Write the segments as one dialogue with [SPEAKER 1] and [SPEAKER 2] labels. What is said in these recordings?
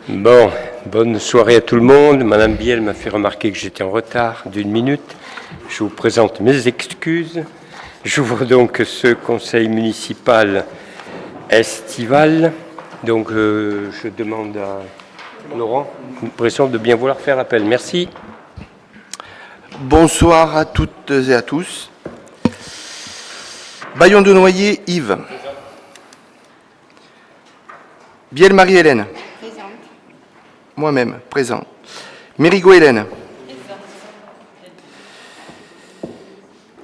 [SPEAKER 1] Bon, bonne soirée à tout le monde. Madame Biel m'a fait remarquer que j'étais en retard d'1 minute. Je vous présente mes excuses. J'ouvre donc ce conseil municipal estival. Donc je demande à Laurent, l'impression de bien vouloir faire appel. Merci.
[SPEAKER 2] Bonsoir à toutes et à tous. Bayon de Noyer, Yves. Biel Marie-Hélène.
[SPEAKER 3] Présente.
[SPEAKER 2] Moi-même, présent. Mérigot Hélène.
[SPEAKER 3] Présente.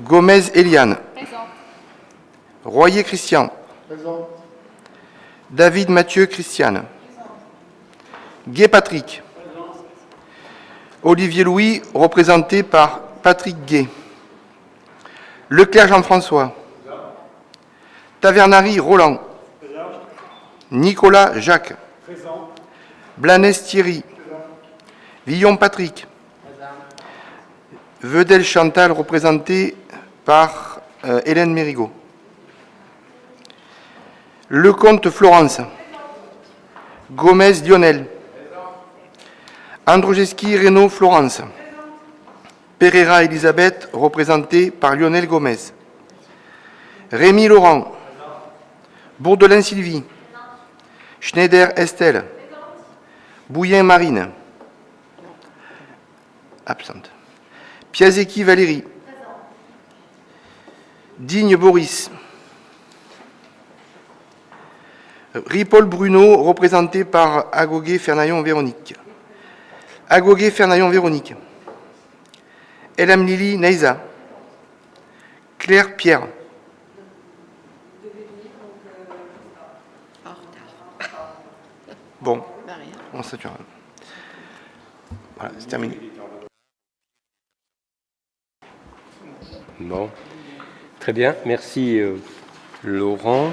[SPEAKER 2] Gomez Eliane.
[SPEAKER 3] Présente.
[SPEAKER 2] Royer Christian.
[SPEAKER 4] Présent.
[SPEAKER 2] David Mathieu Christiane. Gay Patrick. Olivier Louis, représenté par Patrick Gay. Leclerc Jean-François. Tavernari Roland. Nicolas Jacques. Blanes Thierry. Villon Patrick. Vedel Chantal, représenté par Hélène Mérigot. Lecomte Florence. Gomez Lionel. Androjeski Renaud Florence. Pereira Elisabeth, représentée par Lionel Gomez. Rémy Laurent. Bourdelin Sylvie. Schneider Estelle. Bouillin Marine. Absente. Piazecki Valérie. Digne Boris. Ripoll Bruno, représenté par Agoguet Fernaillon Véronique. Agoguet Fernaillon Véronique. Elam Lili Neïza. Claire Pierre. Bon, on sature. Voilà, c'est terminé.
[SPEAKER 1] Bon, très bien. Merci Laurent.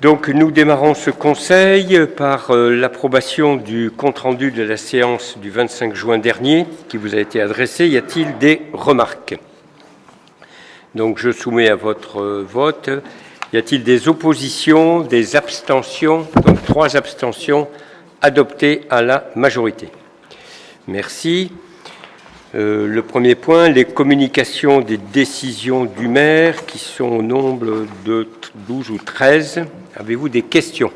[SPEAKER 1] Donc nous démarrons ce conseil par l'approbation du compte-rendu de la séance du 25 juin dernier qui vous a été adressé. Y a-t-il des remarques? Donc je soumets à votre vote. Y a-t-il des oppositions, des abstentions? Donc 3 abstentions adoptées à la majorité. Merci. Le premier point, les communications des décisions du maire qui sont au nombre de 12 ou 13. Avez-vous des questions?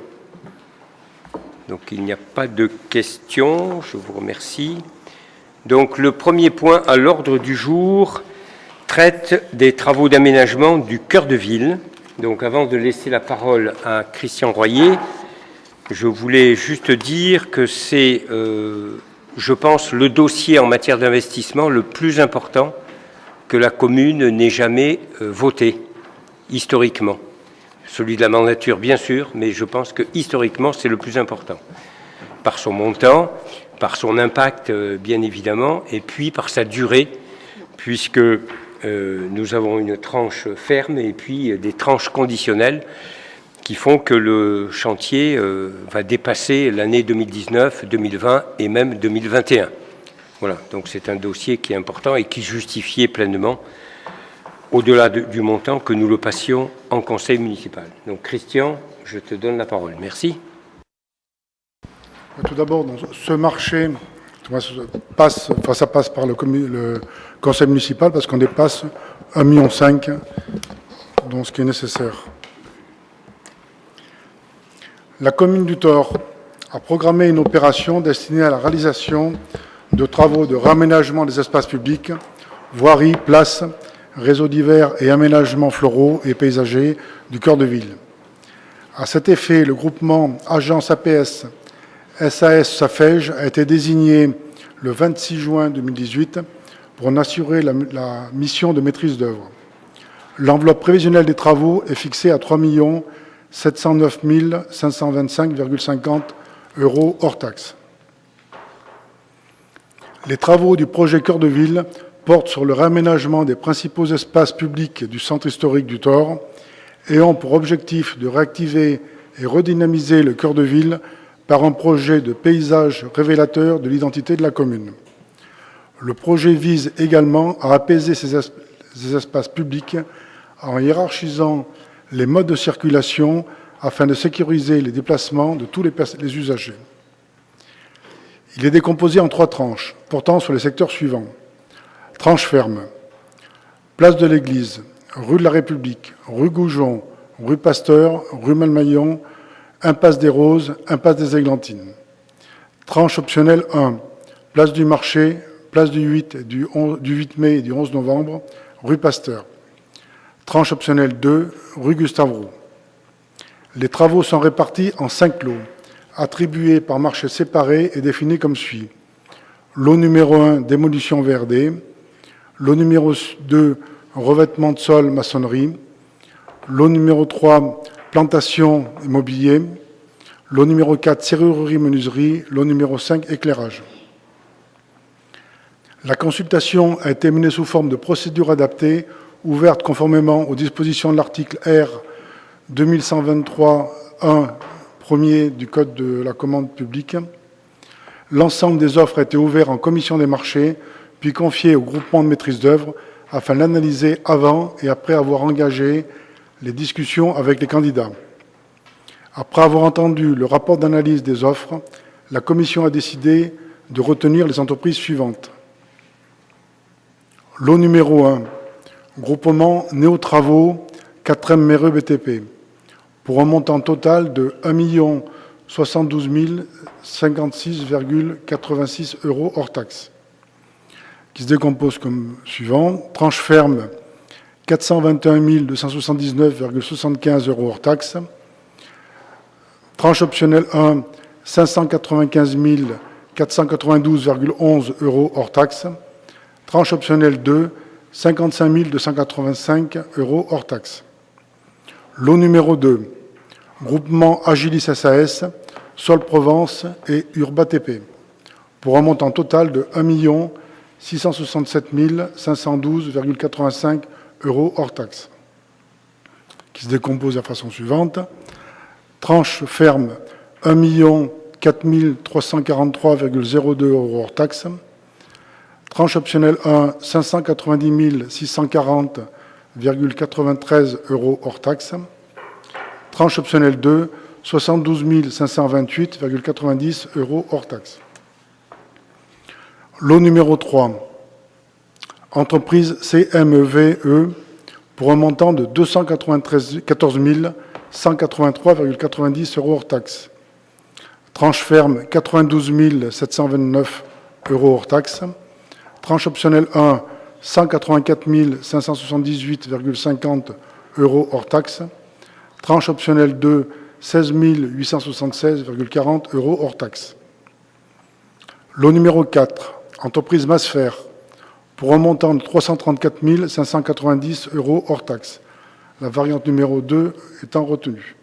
[SPEAKER 1] Donc il n'y a pas de questions, je vous remercie. Donc le premier point à l'ordre du jour traite des travaux d'aménagement du cœur de ville. Donc avant de laisser la parole à Christian Royer, je voulais juste dire que c'est, je pense, le dossier en matière d'investissement le plus important que la commune n'ait jamais voté, historiquement. Celui de la mandature, bien sûr, mais je pense que historiquement, c'est le plus important. Par son montant, par son impact, bien évidemment, et puis par sa durée, puisque nous avons une tranche ferme et puis des tranches conditionnelles qui font que le chantier va dépasser l'année 2019, 2020 et même 2021. Voilà, donc c'est un dossier qui est important et qui justifiait pleinement, au-delà du montant, que nous le passions en conseil municipal. Donc Christian, je te donne la parole. Merci.
[SPEAKER 4] Tout d'abord, dans ce marché, ça passe par le conseil municipal parce qu'on dépasse 1,5 million, donc ce qui est nécessaire. La commune du Thor a programmé une opération destinée à la réalisation de travaux de réaménagement des espaces publics, voiries, places, réseaux divers et aménagements floraux et paysagers du cœur de ville. À cet effet, le groupement Agence APS SAS Safège a été désigné le 26 juin 2018 pour en assurer la mission de maîtrise d'œuvre. L'enveloppe prévisionnelle des travaux est fixée à 3 709 525,50 € hors taxe. Les travaux du projet Cœur de Ville portent sur le réaménagement des principaux espaces publics du centre historique du Thor et ont pour objectif de réactiver et redynamiser le cœur de ville par un projet de paysage révélateur de l'identité de la commune. Le projet vise également à apaiser ces espaces publics en hiérarchisant les modes de circulation afin de sécuriser les déplacements de tous les usagers. Il est décomposé en 3 tranches, portant sur les secteurs suivants. Tranche ferme. Place de l'Église, rue de la République, rue Goujon, rue Pasteur, rue Malmaillon, impasse des Roses, impasse des Églantines. Tranche optionnelle 1. Place du Marché, place du 8 mai et du 11 novembre, rue Pasteur. Tranche optionnelle 2, rue Gustave Roux. Les travaux sont répartis en 5 lots, attribués par marché séparé et définis comme suit. Lot numéro 1, démolition VRD. Lot numéro 2, revêtement de sol, maçonnerie. Lot numéro 3, plantation immobilier. Lot numéro 4, serrurerie, menuiserie. Lot numéro 5, éclairage. La consultation a été menée sous forme de procédure adaptée, ouverte conformément aux dispositions de l'article R 2123-1 premier du Code de la commande publique. L'ensemble des offres a été ouvert en commission des marchés, puis confié au groupement de maîtrise d'œuvre afin de l'analyser avant et après avoir engagé les discussions avec les candidats. Après avoir entendu le rapport d'analyse des offres, la commission a décidé de retenir les entreprises suivantes. Lot numéro 1, groupement Néo-Travaux 4e Méreux BTP, pour un montant total de 1 072 056,86 € hors taxe, qui se décompose comme suivant. Tranche ferme, 421 279,75 € hors taxe. Tranche optionnelle 1, 595 492,11 € hors taxe. Tranche optionnelle 2, 55 285 € hors taxe. Lot numéro 2, groupement Agilis SAS, Sol Provence et Urba TP, pour un montant total de 1 667 512,85 € hors taxe, qui se décompose de la façon suivante. Tranche ferme, 1 4 343,02 € hors taxe. Tranche optionnelle 1, 590 640,93 € hors taxe. Tranche optionnelle 2, 72 528,90 € hors taxe. Lot numéro 3, entreprise CMEVE, pour un montant de 294 183,90 € hors taxe. Tranche ferme, 92 729 € hors taxe. Tranche optionnelle 1, 184 578,50 € hors taxe. Tranche optionnelle 2, 16 876,40 € hors taxe. Lot numéro 4, entreprise Masfer, pour un montant de 334 590 € hors taxe, la variante numéro 2 étant retenue.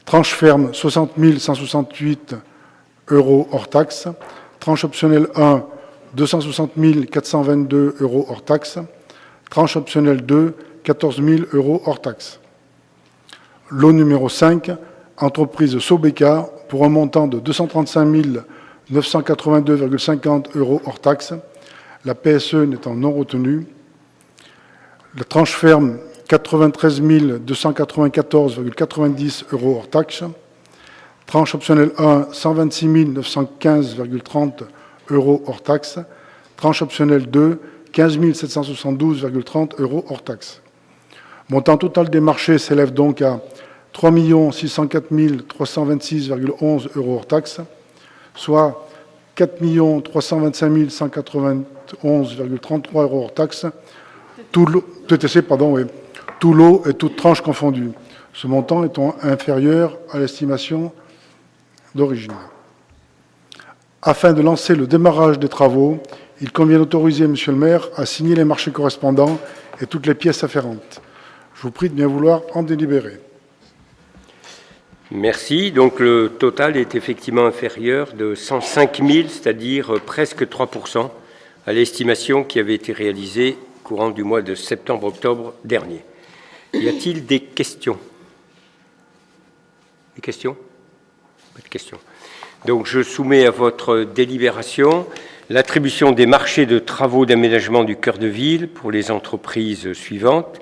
[SPEAKER 4] Tranche ferme, 60 168 € hors taxe. Tranche optionnelle 1, 260 422 € hors taxe. Tranche optionnelle 2, 14 000 € hors taxe. Lot numéro 5, entreprise Sobeca, pour un montant de 235 982,50 € hors taxe, la PSE n'étant non retenue. La tranche ferme, 93 294,90 € hors taxe. Tranche optionnelle 1, 126 915,30 € hors taxe. Tranche optionnelle 2, 15 772,30 € hors taxe. Montant total des marchés s'élève donc à 3 604 326,11 € hors taxe, soit 4 325 191,33 € hors taxe, tout lot et toute tranche confondue, ce montant étant inférieur à l'estimation d'origine. Afin de lancer le démarrage des travaux, il convient d'autoriser Monsieur le maire à signer les marchés correspondants et toutes les pièces afférentes. Je vous prie de bien vouloir en délibérer.
[SPEAKER 1] Merci. Donc le total est effectivement inférieur de 105 000, c'est-à-dire presque 3%, à l'estimation qui avait été réalisée courant du mois de septembre-octobre dernier. Y a-t-il des questions? Des questions? Pas de questions. Donc je soumets à votre délibération l'attribution des marchés de travaux d'aménagement du cœur de ville pour les entreprises suivantes.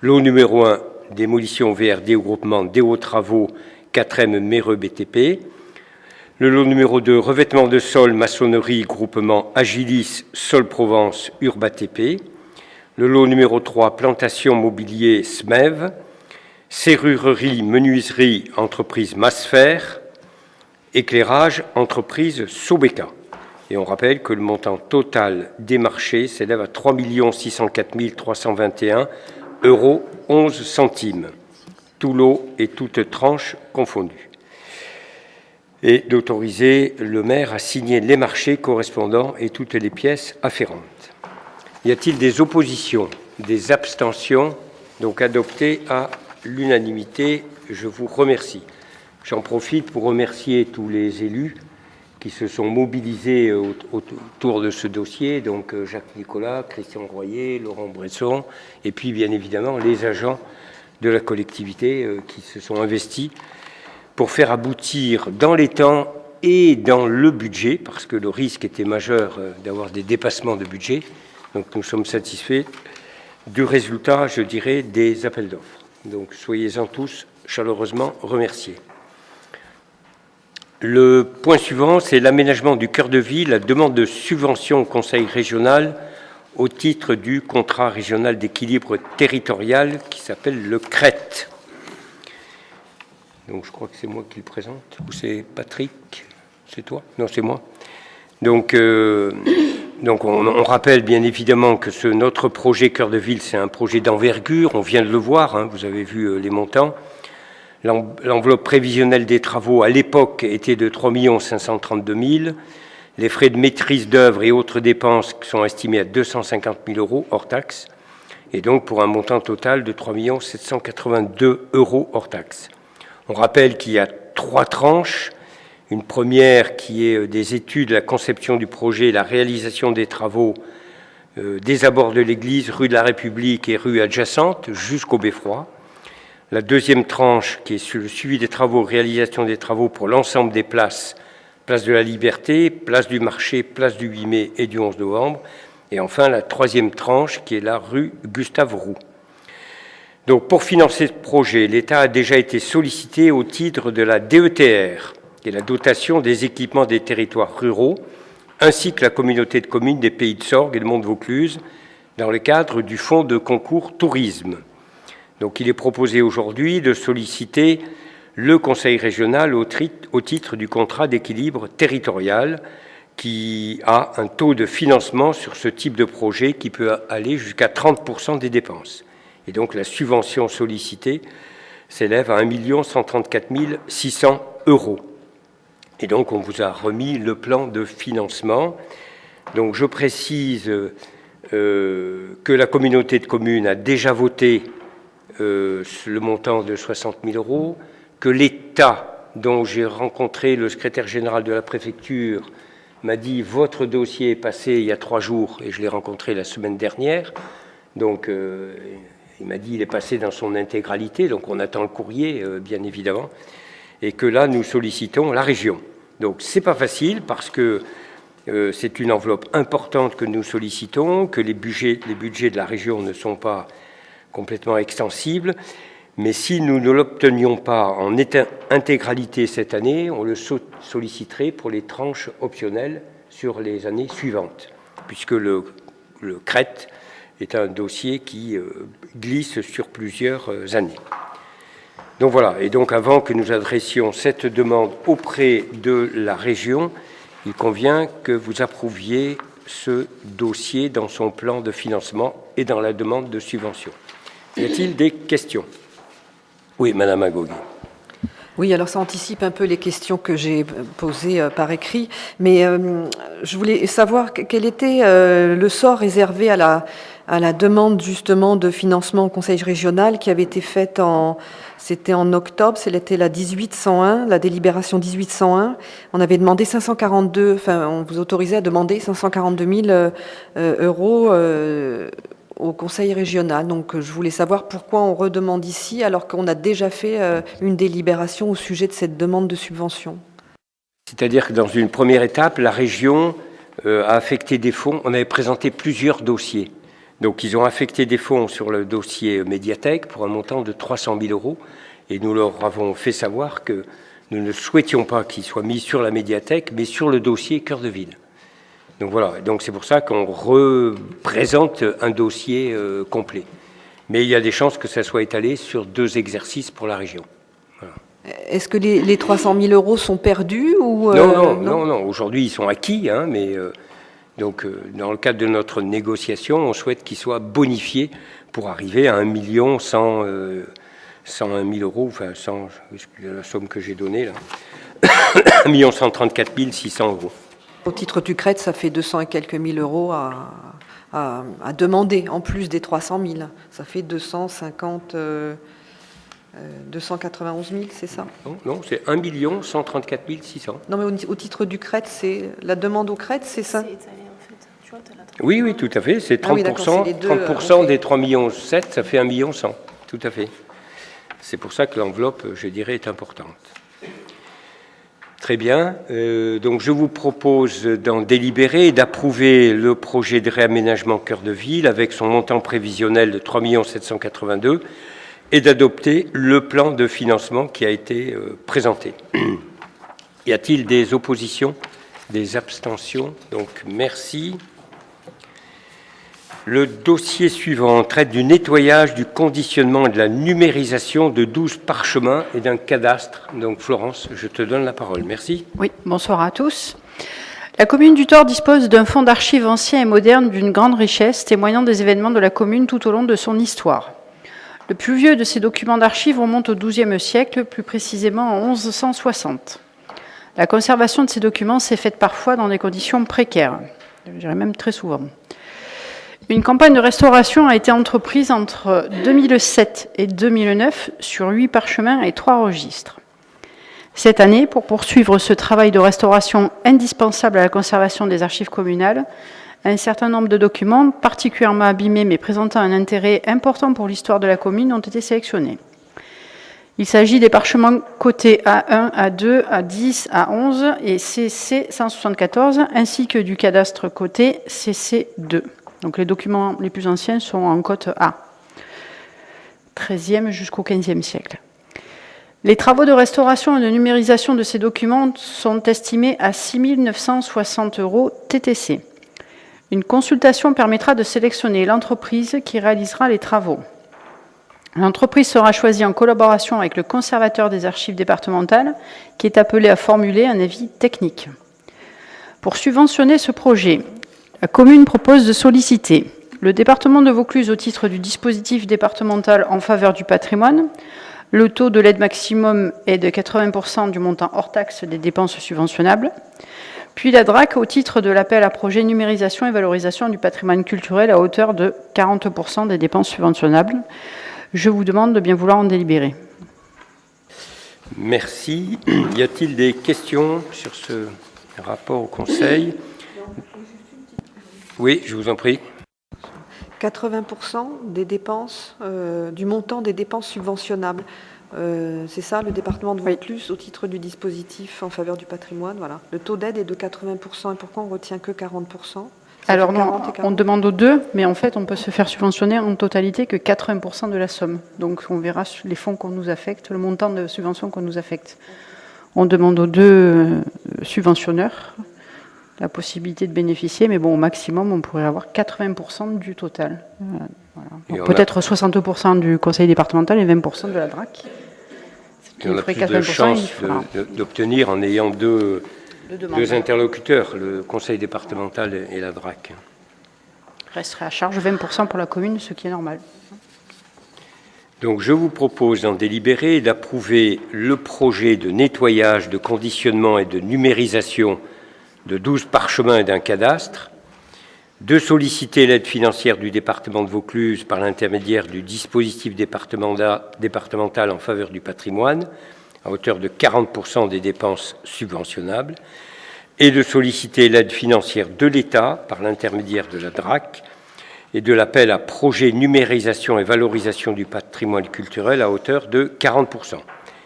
[SPEAKER 1] Lot numéro 1, démolition VRD au groupement Déo Travaux 4e Méreux BTP. Le lot numéro 2, revêtement de sol, maçonnerie, groupement Agilis, Sol Provence, Urbatp. Le lot numéro 3, plantation, mobilier, SMEV. Serrurerie, menuiserie, entreprise Masfer. Éclairage, entreprise Sobeca. Et on rappelle que le montant total des marchés s'élève à 3 604 321 € 11 centimes. Tout lot et toute tranche confondus. Et d'autoriser le maire à signer les marchés correspondants et toutes les pièces afférentes. Y a-t-il des oppositions, des abstentions? Donc adopté à l'unanimité. Je vous remercie. J'en profite pour remercier tous les élus qui se sont mobilisés autour de ce dossier, donc Jacques Nicolas, Christian Royer, Laurent Bresson, et puis bien évidemment les agents de la collectivité qui se sont investis pour faire aboutir dans les temps et dans le budget, parce que le risque était majeur d'avoir des dépassements de budget. Donc nous sommes satisfaits du résultat, je dirais, des appels d'offres. Donc soyez-en tous chaleureusement remerciés. Le point suivant, c'est l'aménagement du cœur de ville, la demande de subvention au Conseil régional au titre du contrat régional d'équilibre territorial qui s'appelle le CRET. Donc je crois que c'est moi qui le présente, ou c'est Patrick? C'est toi? Non, c'est moi. Donc on rappelle bien évidemment que notre projet Cœur de Ville, c'est un projet d'envergure, on vient de le voir, hein, vous avez vu les montants. L'enveloppe prévisionnelle des travaux à l'époque était de 3 532 000. Les frais de maîtrise d'œuvre et autres dépenses sont estimés à 250 000 € hors taxes, et donc pour un montant total de 3 782 € hors taxes. On rappelle qu'il y a 3 tranches. Une première qui est des études, la conception du projet, la réalisation des travaux des abords de l'église, rue de la République et rue adjacente jusqu'au beffroi. La deuxième tranche qui est sur le suivi des travaux, réalisation des travaux pour l'ensemble des places, place de la Liberté, place du Marché, place du 8 mai et du 11 novembre. Et enfin la troisième tranche qui est la rue Gustave Roux. Donc pour financer ce projet, l'État a déjà été sollicité au titre de la DETR, qui est la dotation des équipements des territoires ruraux, ainsi que la communauté de communes des Pays de Sorgues et de Mont-de-Vaucluse, dans le cadre du fonds de concours tourisme. Donc il est proposé aujourd'hui de solliciter le Conseil régional au titre du contrat d'équilibre territorial qui a un taux de financement sur ce type de projet qui peut aller jusqu'à 30% des dépenses. Et donc la subvention sollicitée s'élève à 1 134 600 €. Et donc on vous a remis le plan de financement. Donc je précise que la communauté de communes a déjà voté le montant de 60 000 €, que l'État, dont j'ai rencontré le secrétaire général de la préfecture, m'a dit « votre dossier est passé il y a 3 jours » et je l'ai rencontré la semaine dernière. Donc il m'a dit « il est passé dans son intégralité », donc on attend le courrier, bien évidemment, et que là, nous sollicitons la région. Donc c'est pas facile parce que c'est une enveloppe importante que nous sollicitons, que les budgets de la région ne sont pas complètement extensible, mais si nous ne l'obtenions pas en intégralité cette année, on le solliciterait pour les tranches optionnelles sur les années suivantes, puisque le CRET est un dossier qui glisse sur plusieurs années. Donc voilà, et donc avant que nous adressions cette demande auprès de la région, il convient que vous approuviez ce dossier dans son plan de financement et dans la demande de subvention. Y a-t-il des questions? Oui, Madame Agogui.
[SPEAKER 3] Oui, alors ça anticipe un peu les questions que j'ai posées par écrit, mais je voulais savoir quel était le sort réservé à la demande justement de financement au Conseil régional qui avait été faite c'était en octobre, c'était la 1801, la délibération 1801. On avait demandé 542, enfin on vous autorisait à demander 542 000 € au Conseil régional. Donc je voulais savoir pourquoi on redemande ici alors qu'on a déjà fait une délibération au sujet de cette demande de subvention.
[SPEAKER 1] C'est-à-dire que dans une première étape, la région a affecté des fonds. On avait présenté plusieurs dossiers. Donc ils ont affecté des fonds sur le dossier médiathèque pour un montant de 300 000 € et nous leur avons fait savoir que nous ne souhaitions pas qu'il soit mis sur la médiathèque, mais sur le dossier Cœur de Ville. Donc voilà, donc c'est pour ça qu'on représente un dossier complet. Mais il y a des chances que ça soit étalé sur 2 exercices pour la région. Voilà.
[SPEAKER 3] Est-ce que les 300 000 euros sont perdus ou
[SPEAKER 1] Non. Aujourd'hui, ils sont acquis, hein, mais donc dans le cadre de notre négociation, on souhaite qu'ils soient bonifiés pour arriver à 1 101 000 euros, enfin, sans la somme que j'ai donnée là, 1 134 600 euros.
[SPEAKER 3] Au titre du CRET, ça fait 200 et quelques mille euros à demander, en plus des 300 000. Ça fait 291 000, c'est ça?
[SPEAKER 1] Non, c'est 1 134 600.
[SPEAKER 3] Non, mais au titre du CRET, c'est la demande au CRET, c'est ça?
[SPEAKER 1] Oui, tout à fait. C'est 30%,
[SPEAKER 3] oui, c'est les deux,
[SPEAKER 1] 30% des 3,7 millions, ça fait 1,1 million. Tout à fait. C'est pour ça que l'enveloppe, je dirais, est importante. Très bien. Donc, je vous propose d'en délibérer et d'approuver le projet de réaménagement Cœur de Ville avec son montant prévisionnel de 3 782 000 et d'adopter le plan de financement qui a été présenté. Y a-t-il des oppositions, des abstentions? Donc, merci. Le dossier suivant traite du nettoyage, du conditionnement et de la numérisation de 12 parchemins et d'un cadastre. Donc Florence, je te donne la parole. Merci.
[SPEAKER 5] Oui, bonsoir à tous. La commune du Thor dispose d'un fonds d'archives ancien et moderne d'une grande richesse, témoignant des événements de la commune tout au long de son histoire. Le plus vieux de ces documents d'archives remonte au XIIe siècle, plus précisément en 1160. La conservation de ces documents s'est faite parfois dans des conditions précaires, je dirais même très souvent. Une campagne de restauration a été entreprise entre 2007 et 2009 sur 8 parchemins et 3 registres. Cette année, pour poursuivre ce travail de restauration indispensable à la conservation des archives communales, un certain nombre de documents, particulièrement abîmés mais présentant un intérêt important pour l'histoire de la commune, ont été sélectionnés. Il s'agit des parchemins cotés A1, A2, A10, A11 et CC 174, ainsi que du cadastre coté CC2. Donc les documents les plus anciens sont en cote A, 13e jusqu'au 15e siècle. Les travaux de restauration et de numérisation de ces documents sont estimés à 6 960 € TTC. Une consultation permettra de sélectionner l'entreprise qui réalisera les travaux. L'entreprise sera choisie en collaboration avec le conservateur des archives départementales, qui est appelé à formuler un avis technique. Pour subventionner ce projet, la commune propose de solliciter le département de Vaucluse au titre du dispositif départemental en faveur du patrimoine. Le taux de l'aide maximum est de 80% du montant hors taxe des dépenses subventionnables. Puis la DRAC au titre de l'appel à projet numérisation et valorisation du patrimoine culturel à hauteur de 40% des dépenses subventionnables. Je vous demande de bien vouloir en délibérer.
[SPEAKER 1] Merci. Y a-t-il des questions sur ce rapport au Conseil? Oui, je vous en prie.
[SPEAKER 3] 80% des dépenses, du montant des dépenses subventionnables. C'est ça, le département de Vaucluse, au titre du dispositif en faveur du patrimoine. Voilà. Le taux d'aide est de 80%. Et pourquoi on ne retient que 40%?
[SPEAKER 5] Alors non, on demande aux deux, mais en fait, on peut se faire subventionner en totalité que 80% de la somme. Donc on verra les fonds qu'on nous affecte, le montant de subvention qu'on nous affecte. On demande aux deux subventionneurs la possibilité de bénéficier, mais bon, au maximum, on pourrait avoir 80% du total. Voilà. Peut-être 60% du conseil départemental et 20% de la DRAC.
[SPEAKER 1] Et on a plus de chances d'obtenir en ayant deux interlocuteurs, le conseil départemental et la DRAC.
[SPEAKER 5] Resterait à charge 20% pour la commune, ce qui est normal.
[SPEAKER 1] Donc je vous propose d'en délibérer et d'approuver le projet de nettoyage, de conditionnement et de numérisation de 12 parchemins et d'un cadastre, de solliciter l'aide financière du département de Vaucluse par l'intermédiaire du dispositif départemental en faveur du patrimoine, à hauteur de 40% des dépenses subventionnables, et de solliciter l'aide financière de l'État par l'intermédiaire de la DRAC et de l'appel à projet numérisation et valorisation du patrimoine culturel à hauteur de 40%.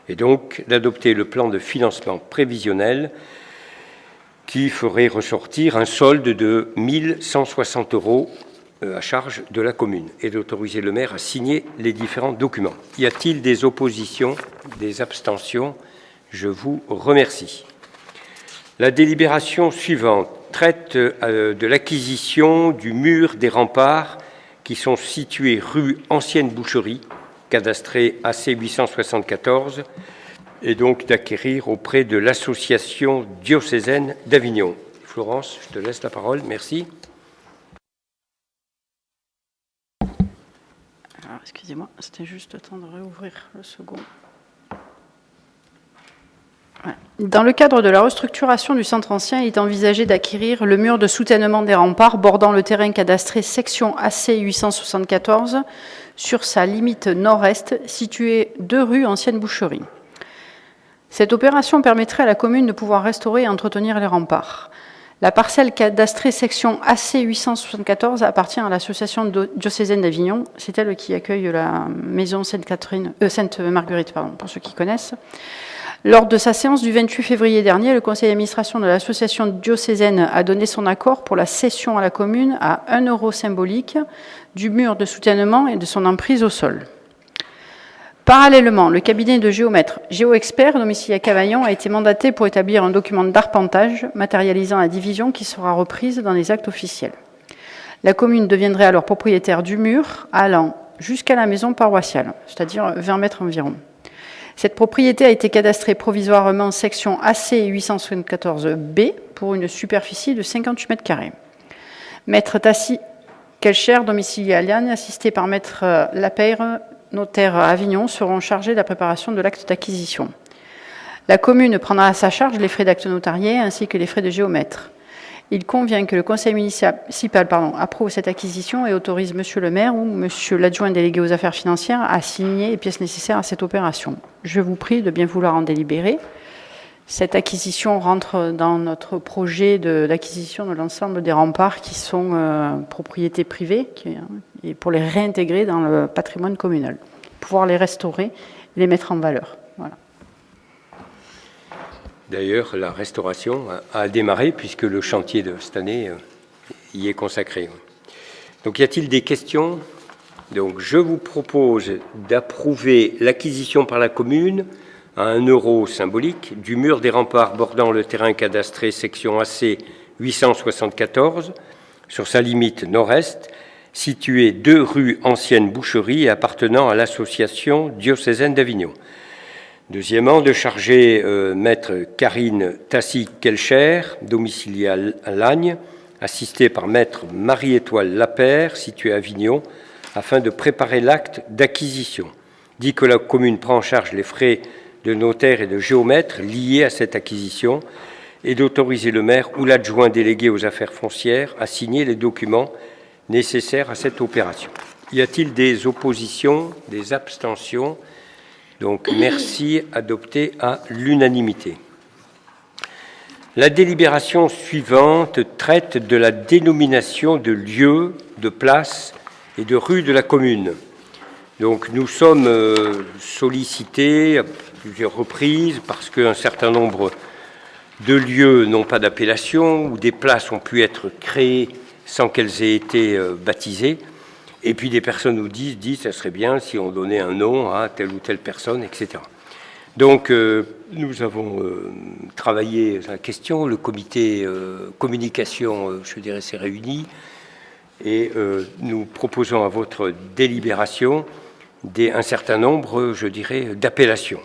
[SPEAKER 1] Et donc d'adopter le plan de financement prévisionnel qui ferait ressortir un solde de 1 160 € à charge de la commune et d'autoriser le maire à signer les différents documents. Y a-t-il des oppositions, des abstentions, Je vous remercie. La délibération suivante traite de l'acquisition du mur des remparts qui sont situés rue Ancienne Boucherie, cadastré AC 874, et donc d'acquérir auprès de l'association diocésaine d'Avignon. Florence, je te laisse la parole. Merci.
[SPEAKER 5] Alors, excusez-moi, c'était juste le temps de réouvrir le second. Dans le cadre de la restructuration du centre ancien, il est envisagé d'acquérir le mur de soutènement des remparts bordant le terrain cadastré section AC 874 sur sa limite nord-est, située 2 rue Ancienne Boucherie. Cette opération permettrait à la commune de pouvoir restaurer et entretenir les remparts. La parcelle cadastrée section AC 874 appartient à l'association diocésaine d'Avignon. C'est elle qui accueille la maison Sainte-Marguerite, pour ceux qui connaissent. Lors de sa séance du 28 février dernier, le conseil d'administration de l'association diocésaine a donné son accord pour la cession à la commune à 1 € symbolique du mur de soutènement et de son emprise au sol. Parallèlement, le cabinet de géomètre GeoExpert, domicilié à Cavaillon, a été mandaté pour établir un document d'arpentage matérialisant la division qui sera reprise dans les actes officiels. La commune deviendrait alors propriétaire du mur allant jusqu'à la maison paroissiale, c'est-à-dire 20 mètres environ. Cette propriété a été cadastrée provisoirement section AC 874B pour une superficie de 58 mètres carrés. Maître Tassi Kelcher, domicilié à Liane, assisté par Maître Lapeyre, notaire à Avignon, seront chargés de la préparation de l'acte d'acquisition. La commune prendra à sa charge les frais d'acte notarié ainsi que les frais de géomètre. Il convient que le conseil municipal approuve cette acquisition et autorise monsieur le maire ou monsieur l'adjoint délégué aux affaires financières à signer les pièces nécessaires à cette opération. Je vous prie de bien vouloir en délibérer. Cette acquisition rentre dans notre projet d'acquisition de l'ensemble des remparts qui sont propriétés privées et pour les réintégrer dans le patrimoine communal, pouvoir les restaurer et les mettre en valeur. Voilà.
[SPEAKER 1] D'ailleurs, la restauration a démarré puisque le chantier de cette année y est consacré. Donc, y a-t-il des questions? Donc, je vous propose d'approuver l'acquisition par la commune à 1 € symbolique du mur des remparts bordant le terrain cadastré section AC 874 sur sa limite nord-est, situé 2 rue Ancienne Boucherie et appartenant à l'association diocésaine d'Avignon. Deuxièmement, de charger maître Karine Tassi-Kelcher, domiciliée à Lagne, assistée par maître Marie-Étoile Lapeyre, située à Avignon, afin de préparer l'acte d'acquisition. Dit que la commune prend en charge les frais de notaire et de géomètre liés à cette acquisition et d'autoriser le maire ou l'adjoint délégué aux affaires foncières à signer les documents nécessaires à cette opération. Y a-t-il des oppositions, des abstentions? Donc, merci, adopté à l'unanimité. La délibération suivante traite de la dénomination de lieux, de places et de rues de la commune. Donc, nous sommes sollicités à plusieurs reprises parce qu'un certain nombre de lieux n'ont pas d'appellation ou des places ont pu être créées sans qu'elles aient été baptisées. Et puis des personnes nous disent ça serait bien si on donnait un nom à telle ou telle personne, etc. Donc nous avons travaillé sur la question, le comité communication, je dirais, s'est réuni et nous proposons à votre délibération un certain nombre, je dirais, d'appellations.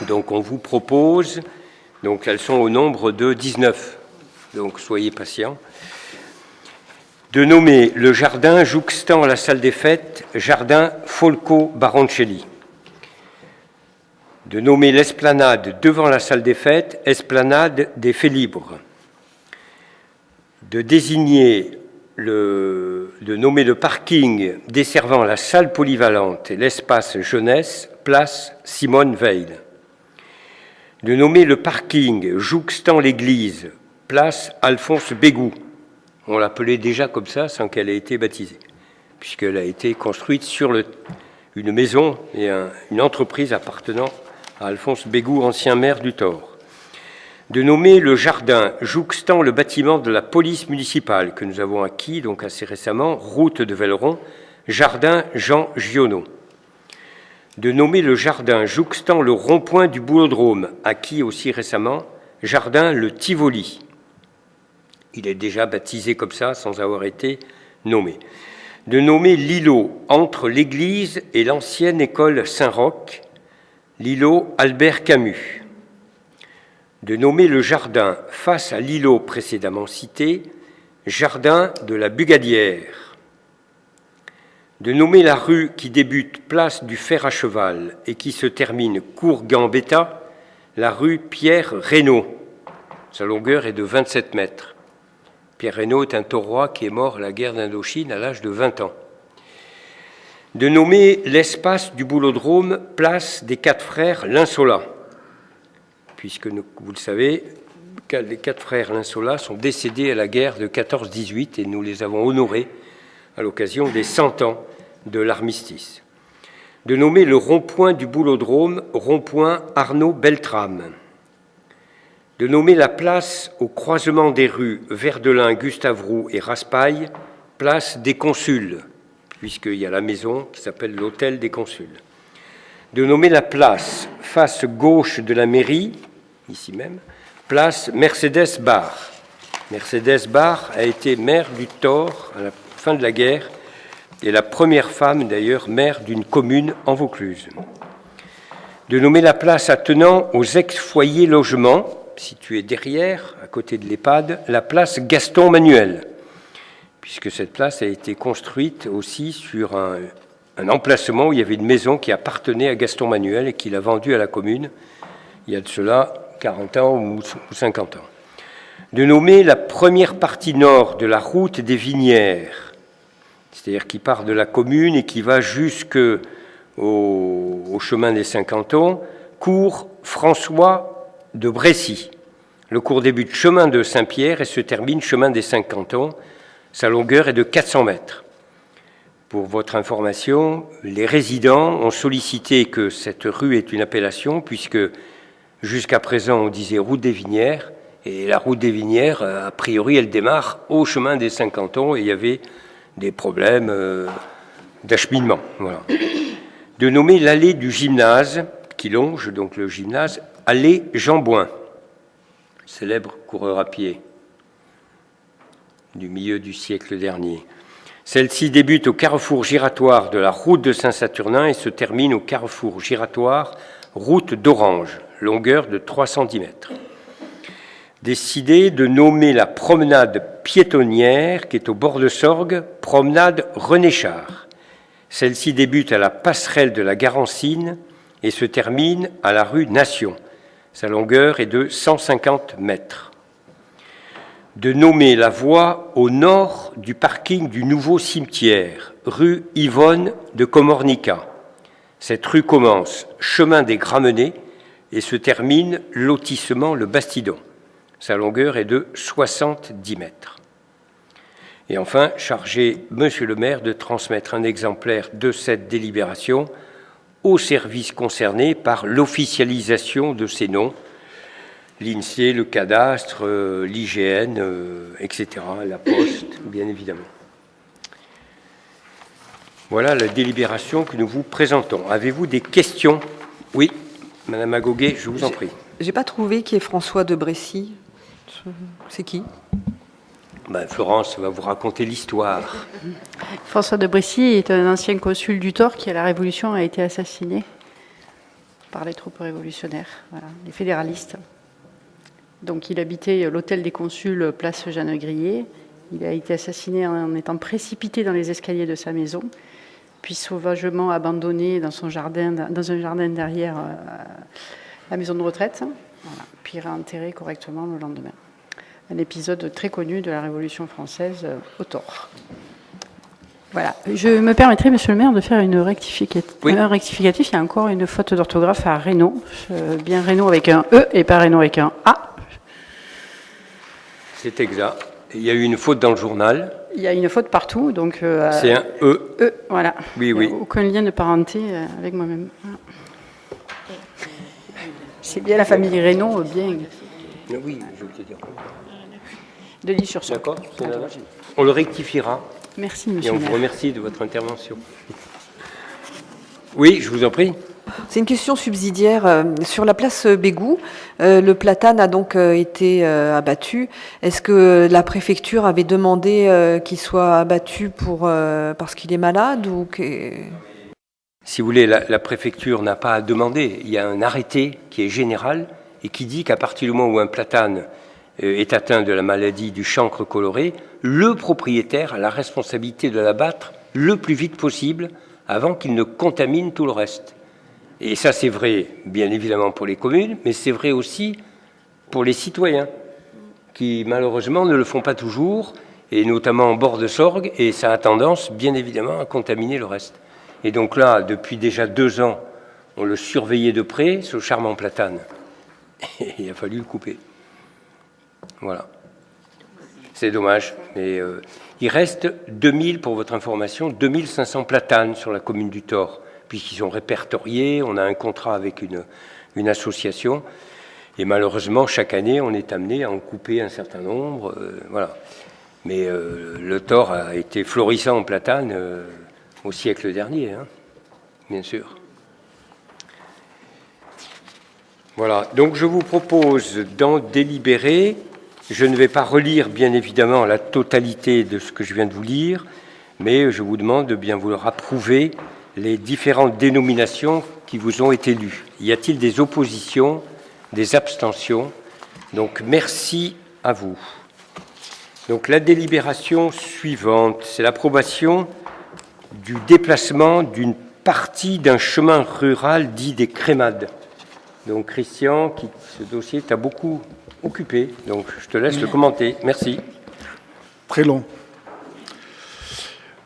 [SPEAKER 1] Donc on vous propose, donc elles sont au nombre de 19, donc soyez patients. De nommer le jardin jouxtant la salle des fêtes, jardin Folco Baroncelli. De nommer l'esplanade devant la salle des fêtes, esplanade des Faits libres. De désigner de nommer le parking desservant la salle polyvalente et l'espace jeunesse, place Simone Veil. De nommer le parking jouxtant l'église, place Alphonse Bégou. On l'appelait déjà comme ça sans qu'elle ait été baptisée, puisqu'elle a été construite sur une maison et une entreprise appartenant à Alphonse Bégou, ancien maire du Thor. De nommer le jardin jouxtant le bâtiment de la police municipale que nous avons acquis donc assez récemment, route de Velleron, jardin Jean Giono. de nommer le jardin jouxtant le rond-point du Boulodrome, acquis aussi récemment, jardin le Tivoli. Il est déjà baptisé comme ça sans avoir été nommé. De nommer l'îlot entre l'église et l'ancienne école Saint-Roch, l'îlot Albert Camus. De nommer le jardin face à l'îlot précédemment cité, jardin de la Bugadière. De nommer la rue qui débute place du Fer à Cheval et qui se termine cours Gambetta, la rue Pierre Reynaud. Sa longueur est de 27 mètres. Pierre Reynaud est un taurois qui est mort à la guerre d'Indochine à l'âge de 20 ans. De nommer l'espace du Boulodrome place des 4 frères Linsola, puisque vous le savez, les 4 frères Linsola sont décédés à la guerre de 14-18 et nous les avons honorés à l'occasion des 100 ans de l'armistice. De nommer le rond-point du Boulodrome, rond-point Arnaud-Beltrame. De nommer la place au croisement des rues Verdelin, Gustave Roux et Raspail, place des Consuls, puisqu'il y a la maison qui s'appelle l'Hôtel des Consuls. De nommer la place face gauche de la mairie, ici même, place Mercedes Bar. Mercedes Bar a été maire du Thor à la fin de la guerre et la première femme d'ailleurs maire d'une commune en Vaucluse. De nommer la place attenant aux ex-foyers logements, située derrière, à côté de l'EHPAD, la place Gaston Manuel, puisque cette place a été construite aussi sur un emplacement où il y avait une maison qui appartenait à Gaston Manuel et qu'il a vendue à la commune, il y a de cela 40 ans ou 50 ans. De nommer la première partie nord de la route des Vinières, c'est-à-dire qui part de la commune et qui va jusqu'au chemin des Saint-Cantons, cours François de Brécy. Le cours débute chemin de Saint-Pierre et se termine chemin des Cinq-Cantons. Sa longueur est de 400 mètres. Pour votre information, les résidents ont sollicité que cette rue ait une appellation, puisque jusqu'à présent on disait route des Vinières, et la route des Vinières, a priori, elle démarre au chemin des Cinq-Cantons, et il y avait des problèmes d'acheminement. Voilà. De nommer l'allée du gymnase, qui longe donc le gymnase, allée Jean-Bouin, célèbre coureur à pied du milieu du siècle dernier. Celle-ci débute au carrefour giratoire de la route de Saint-Saturnin et se termine au carrefour giratoire route d'Orange, longueur de 310 mètres. Décidé de nommer la promenade piétonnière qui est au bord de Sorgue, promenade René Char. Celle-ci débute à la passerelle de la Garancine et se termine à la rue Nation. Sa longueur est de 150 mètres. De nommer la voie au nord du parking du nouveau cimetière, rue Yvonne de Comornica. Cette rue commence chemin des Gramenets et se termine lotissement Le Bastidon. Sa longueur est de 70 mètres. Et enfin, chargé Monsieur le maire de transmettre un exemplaire de cette délibération aux services concernés par l'officialisation de ces noms, l'INSEE, le cadastre, l'IGN, etc., la Poste, bien évidemment. Voilà la délibération que nous vous présentons. Avez-vous des questions? Oui, Madame Agoguet, je vous en prie.
[SPEAKER 3] Je n'ai pas trouvé qui est François de Brécy. C'est qui?
[SPEAKER 1] Florence va vous raconter l'histoire.
[SPEAKER 5] François de Brécy est un ancien consul du Thor qui, à la Révolution, a été assassiné par les troupes révolutionnaires, voilà, les fédéralistes. Donc il habitait l'hôtel des consuls, place Jeanne Grillet. Il a été assassiné en étant précipité dans les escaliers de sa maison, puis sauvagement abandonné dans un jardin derrière la maison de retraite, voilà, puis réenterré correctement le lendemain. Un épisode très connu de la Révolution française au Thor. Voilà. Je me permettrai, Monsieur le maire, de faire une rectificatif.
[SPEAKER 1] Oui.
[SPEAKER 5] Un rectificatif. Il y a encore une faute d'orthographe à Reynaud. Bien Reynaud avec un E et pas Reynaud avec un A.
[SPEAKER 1] C'est exact. Il y a eu une faute dans le journal.
[SPEAKER 5] Il y a une faute partout, donc...
[SPEAKER 1] C'est un E.
[SPEAKER 5] E, voilà.
[SPEAKER 1] Oui, oui.
[SPEAKER 5] Il n'y a aucun lien de parenté avec moi-même. Voilà. C'est bien la famille Reynaud, bien...
[SPEAKER 1] Oui, je veux te dire.
[SPEAKER 5] De l'Île-sur-Saône.
[SPEAKER 1] D'accord. On le rectifiera.
[SPEAKER 5] Merci,
[SPEAKER 1] Et
[SPEAKER 5] monsieur
[SPEAKER 1] on
[SPEAKER 5] le
[SPEAKER 1] vous
[SPEAKER 5] maire.
[SPEAKER 1] remercie de votre intervention. Oui, je vous en prie.
[SPEAKER 3] C'est une question subsidiaire. Sur la place Bégou, le platane a donc été abattu. Est-ce que la préfecture avait demandé qu'il soit abattu parce qu'il est malade ou que...
[SPEAKER 1] Si vous voulez, la préfecture n'a pas à demander. Il y a un arrêté qui est général et qui dit qu'à partir du moment où un platane est atteint de la maladie du chancre coloré, le propriétaire a la responsabilité de l'abattre le plus vite possible avant qu'il ne contamine tout le reste. Et ça, c'est vrai, bien évidemment, pour les communes, mais c'est vrai aussi pour les citoyens, qui, malheureusement, ne le font pas toujours, et notamment en bord de Sorgue, et ça a tendance, bien évidemment, à contaminer le reste. Et donc là, depuis déjà 2 ans, on le surveillait de près, ce charmant platane. Et il a fallu le couper. Voilà. C'est dommage, mais il reste 2000, pour votre information, 2500 platanes sur la commune du Thor, puisqu'ils sont répertoriés, on a un contrat avec une association, et malheureusement, chaque année, on est amené à en couper un certain nombre, voilà. Mais le Thor a été florissant en platane au siècle dernier, hein, bien sûr. Voilà, donc je vous propose d'en délibérer. Je ne vais pas relire, bien évidemment, la totalité de ce que je viens de vous lire, mais je vous demande de bien vouloir approuver les différentes dénominations qui vous ont été lues. Y a-t-il des oppositions, des abstentions? Donc, merci à vous. Donc, la délibération suivante, c'est l'approbation du déplacement d'une partie d'un chemin rural dit des Crémades. Donc, Christian, ce dossier t'a beaucoup occupé, donc je te laisse le commenter. Merci.
[SPEAKER 4] Très long.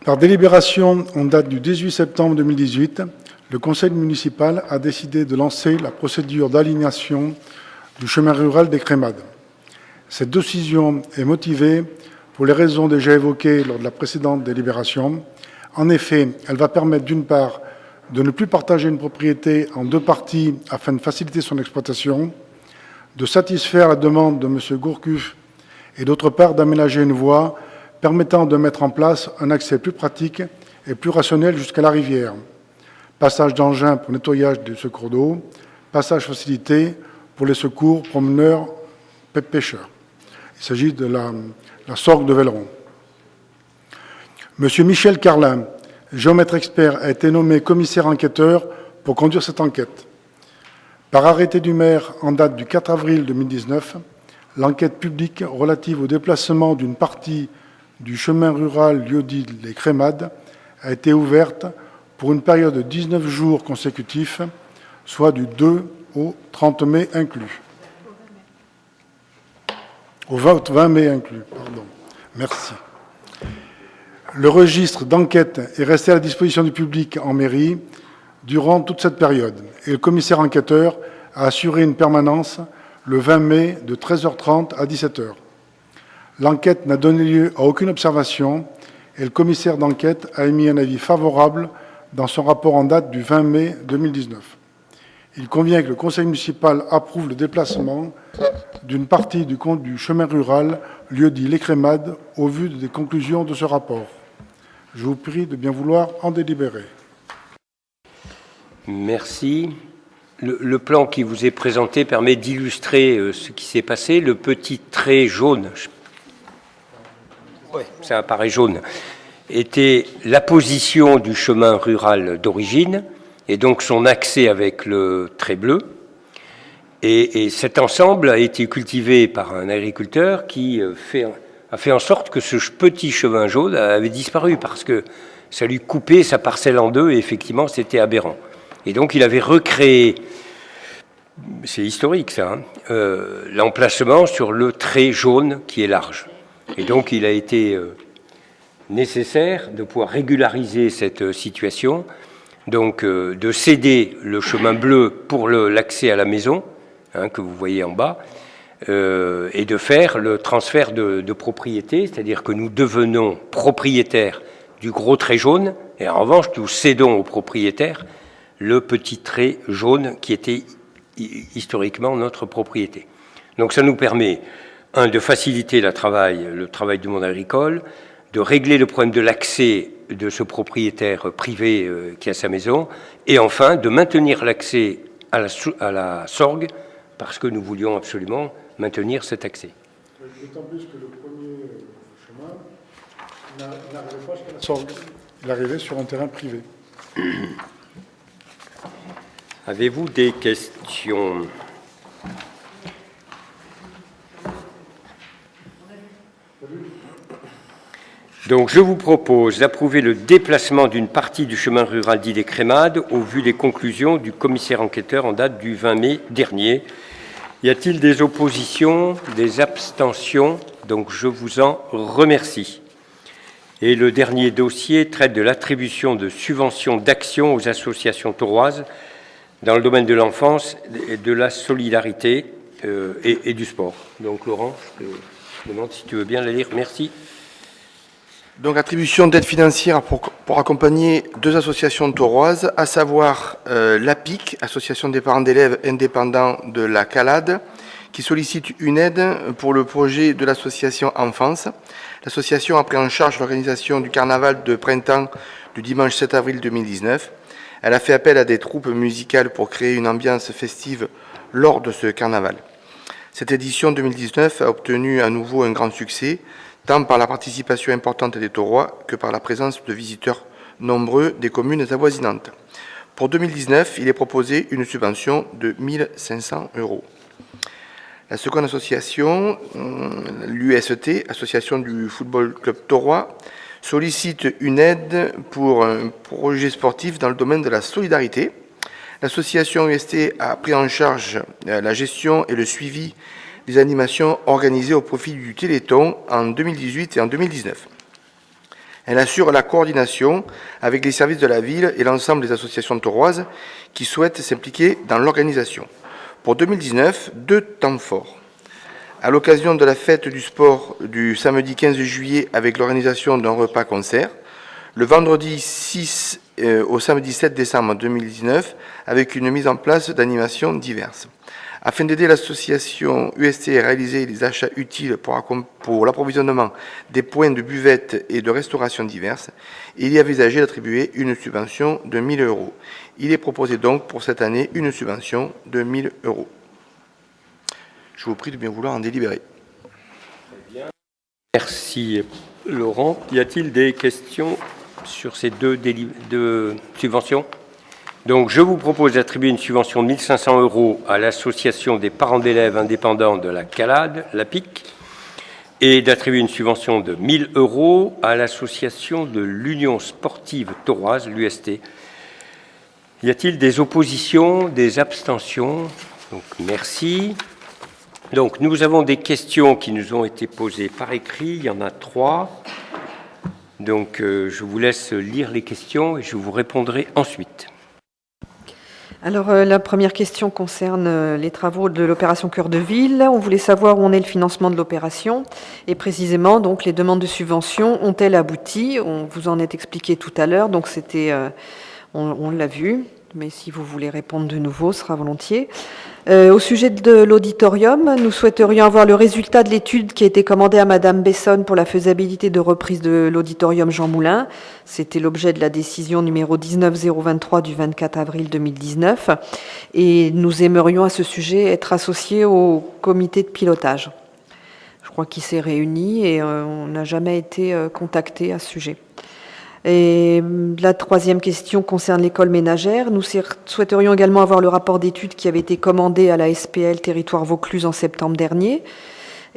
[SPEAKER 4] Par délibération en date du 18 septembre 2018, le conseil municipal a décidé de lancer la procédure d'alignation du chemin rural des Crémades. Cette décision est motivée pour les raisons déjà évoquées lors de la précédente délibération. En effet, elle va permettre d'une part de ne plus partager une propriété en 2 parties afin de faciliter son exploitation, de satisfaire la demande de M. Gourcuff et d'autre part d'aménager une voie permettant de mettre en place un accès plus pratique et plus rationnel jusqu'à la rivière. Passage d'engins pour nettoyage du secours d'eau, passage facilité pour les secours, promeneurs, pêcheurs. Il s'agit de la Sorgue de Velleron. M. Michel Carlin, géomètre expert, a été nommé commissaire enquêteur pour conduire cette enquête. Par arrêté du maire en date du 4 avril 2019, l'enquête publique relative au déplacement d'une partie du chemin rural lieu-dit Les Crémades a été ouverte pour une période de 19 jours consécutifs, soit du 2 au 30 mai inclus. Au 20 mai inclus, pardon. Merci. Le registre d'enquête est resté à la disposition du public en mairie durant toute cette période et le commissaire enquêteur a assuré une permanence le 20 mai de 13h30 à 17h. L'enquête n'a donné lieu à aucune observation et le commissaire d'enquête a émis un avis favorable dans son rapport en date du 20 mai 2019. Il convient que le conseil municipal approuve le déplacement d'une partie du chemin rural lieu-dit Les Crémades au vu des conclusions de ce rapport. Je vous prie de bien vouloir en délibérer.
[SPEAKER 1] Merci. Le plan qui vous est présenté permet d'illustrer ce qui s'est passé. Le petit trait jaune, ça apparaît jaune, était la position du chemin rural d'origine et donc son accès avec le trait bleu. Et cet ensemble a été cultivé par un agriculteur qui a fait en sorte que ce petit chemin jaune avait disparu parce que ça lui coupait sa parcelle en 2 et effectivement c'était aberrant. Et donc il avait recréé, c'est historique ça, l'emplacement sur le trait jaune qui est large. Et donc il a été nécessaire de pouvoir régulariser cette situation, donc de céder le chemin bleu pour l'accès à la maison, que vous voyez en bas, et de faire le transfert de propriété, c'est-à-dire que nous devenons propriétaires du gros trait jaune, et en revanche nous cédons aux propriétaires le petit trait jaune qui était historiquement notre propriété. Donc ça nous permet, de faciliter le travail du monde agricole, de régler le problème de l'accès de ce propriétaire privé qui a sa maison, et enfin de maintenir l'accès à la Sorgue, parce que nous voulions absolument maintenir cet accès.
[SPEAKER 4] D'autant plus que le premier chemin n'arrivait pas jusqu'à la Sorgue. Il arrivait sur un terrain privé.
[SPEAKER 1] Avez-vous des questions ? Donc, je vous propose d'approuver le déplacement d'une partie du chemin rural dit des Crémades au vu des conclusions du commissaire enquêteur en date du 20 mai dernier. Y a-t-il des oppositions, des abstentions? Donc, je vous en remercie. Et le dernier dossier traite de l'attribution de subventions d'action aux associations tauroises dans le domaine de l'enfance et de la solidarité et du sport. Donc, Laurent, je te demande si tu veux bien la lire. Merci.
[SPEAKER 2] Donc, attribution d'aide financière pour accompagner 2 associations tauroises, à savoir l'APIC, Association des parents d'élèves indépendants de la Calade, qui sollicite une aide pour le projet de l'association Enfance. L'association a pris en charge l'organisation du carnaval de printemps du dimanche 7 avril 2019. Elle a fait appel à des troupes musicales pour créer une ambiance festive lors de ce carnaval. Cette édition 2019 a obtenu à nouveau un grand succès, tant par la participation importante des Taurois que par la présence de visiteurs nombreux des communes avoisinantes. Pour 2019, il est proposé une subvention de 1 500 €. La seconde association, l'UST, Association du Football Club Taurois, sollicite une aide pour un projet sportif dans le domaine de la solidarité. L'association UST a pris en charge la gestion et le suivi des animations organisées au profit du Téléthon en 2018 et en 2019. Elle assure la coordination avec les services de la ville et l'ensemble des associations tauroises qui souhaitent s'impliquer dans l'organisation. Pour 2019, 2 temps forts. À l'occasion de la fête du sport du samedi 15 juillet avec l'organisation d'un repas-concert, le vendredi 6 au samedi 7 décembre 2019 avec une mise en place d'animations diverses. Afin d'aider l'association UST à réaliser les achats utiles pour l'approvisionnement des points de buvette et de restauration diverses, il est envisagé d'attribuer une subvention de 1 000 €. Il est proposé donc pour cette année une subvention de 1 000 €. Je vous prie de bien vouloir en délibérer.
[SPEAKER 1] Merci, Laurent. Y a-t-il des questions sur ces deux subventions? Donc, je vous propose d'attribuer une subvention de 1 500 € à l'association des parents d'élèves indépendants de la Calade, l'APIC, et d'attribuer une subvention de 1 000 € à l'association de l'Union sportive tauroise, l'UST. Y a-t-il des oppositions, des abstentions? Donc, merci. Donc, nous avons des questions qui nous ont été posées par écrit. Il y en a 3. Donc, je vous laisse lire les questions et je vous répondrai ensuite.
[SPEAKER 3] Alors, la première question concerne les travaux de l'opération Cœur de Ville. On voulait savoir où en est le financement de l'opération et précisément, donc, les demandes de subvention ont-elles abouti? On vous en est expliqué tout à l'heure, donc c'était, on l'a vu, mais si vous voulez répondre de nouveau, ce sera volontiers. Au sujet de l'auditorium, nous souhaiterions avoir le résultat de l'étude qui a été commandée à Madame Bessonne pour la faisabilité de reprise de l'auditorium Jean Moulin. C'était l'objet de la décision numéro 19023 du 24 avril 2019. Et nous aimerions à ce sujet être associés au comité de pilotage. Je crois qu'il s'est réuni et on n'a jamais été contacté à ce sujet. Et la troisième question concerne l'école ménagère. Nous souhaiterions également avoir le rapport d'étude qui avait été commandé à la SPL Territoire Vaucluse en septembre dernier.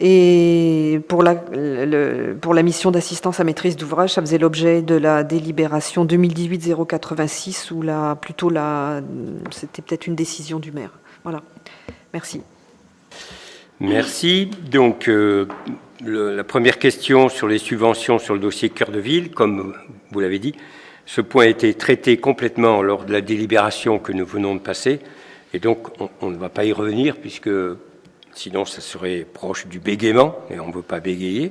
[SPEAKER 3] Et pour la mission d'assistance à maîtrise d'ouvrage, ça faisait l'objet de la délibération 2018-086 ou c'était peut-être une décision du maire. Voilà. Merci.
[SPEAKER 1] Merci. Donc, la première question sur les subventions sur le dossier Cœur de Ville, comme vous l'avez dit, ce point a été traité complètement lors de la délibération que nous venons de passer, et donc on ne va pas y revenir, puisque sinon ça serait proche du bégaiement, et on ne veut pas bégayer.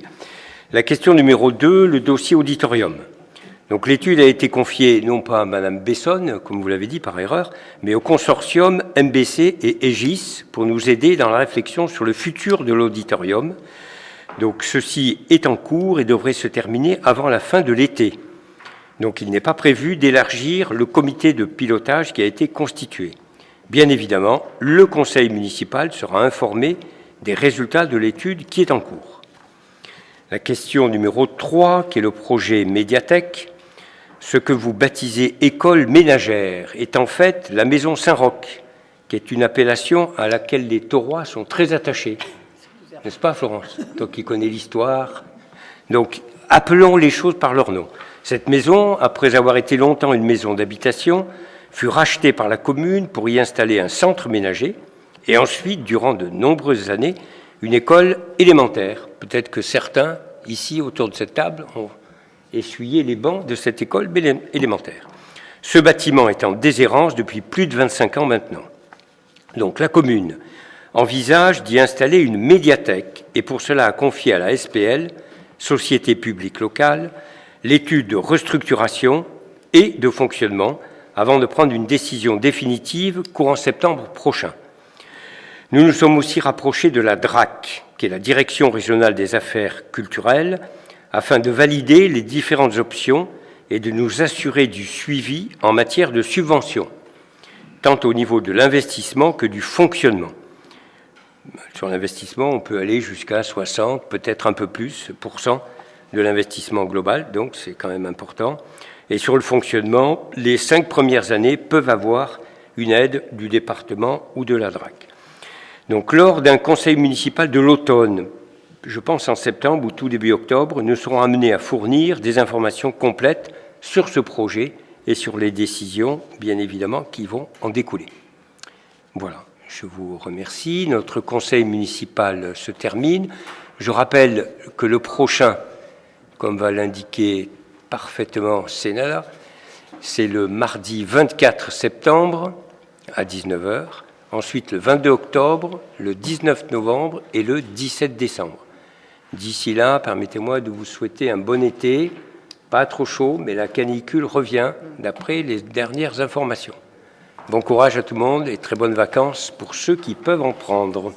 [SPEAKER 1] La question numéro 2, le dossier auditorium. Donc l'étude a été confiée non pas à Madame Bessonne, comme vous l'avez dit par erreur, mais au consortium MBC et Aegis pour nous aider dans la réflexion sur le futur de l'auditorium. Donc ceci est en cours et devrait se terminer avant la fin de l'été. Donc il n'est pas prévu d'élargir le comité de pilotage qui a été constitué. Bien évidemment, le conseil municipal sera informé des résultats de l'étude qui est en cours. La question numéro 3, qui est le projet médiathèque, ce que vous baptisez école ménagère est en fait la maison Saint-Roch, qui est une appellation à laquelle les Taurois sont très attachés. N'est-ce pas, Florence? Toi qui connais l'histoire. Donc, appelons les choses par leur nom. Cette maison, après avoir été longtemps une maison d'habitation, fut rachetée par la commune pour y installer un centre ménager et ensuite, durant de nombreuses années, une école élémentaire. Peut-être que certains, ici, autour de cette table, ont essuyé les bancs de cette école élémentaire. Ce bâtiment est en déshérence depuis plus de 25 ans maintenant. Donc la commune envisage d'y installer une médiathèque et pour cela a confié à la SPL, Société publique locale, l'étude de restructuration et de fonctionnement avant de prendre une décision définitive courant septembre prochain. Nous nous sommes aussi rapprochés de la DRAC, qui est la Direction régionale des affaires culturelles, afin de valider les différentes options et de nous assurer du suivi en matière de subventions, tant au niveau de l'investissement que du fonctionnement. Sur l'investissement, on peut aller jusqu'à 60, peut-être un peu plus, % de l'investissement global, donc c'est quand même important. Et sur le fonctionnement, les 5 premières années peuvent avoir une aide du département ou de la DRAC. Donc lors d'un conseil municipal de l'automne, je pense en septembre ou tout début octobre, nous serons amenés à fournir des informations complètes sur ce projet et sur les décisions, bien évidemment, qui vont en découler. Voilà, je vous remercie. Notre conseil municipal se termine. Je rappelle que le prochain, comme va l'indiquer parfaitement Sénat, c'est le mardi 24 septembre à 19h, ensuite le 22 octobre, le 19 novembre et le 17 décembre. D'ici là, permettez-moi de vous souhaiter un bon été, pas trop chaud, mais la canicule revient d'après les dernières informations. Bon courage à tout le monde et très bonnes vacances pour ceux qui peuvent en prendre.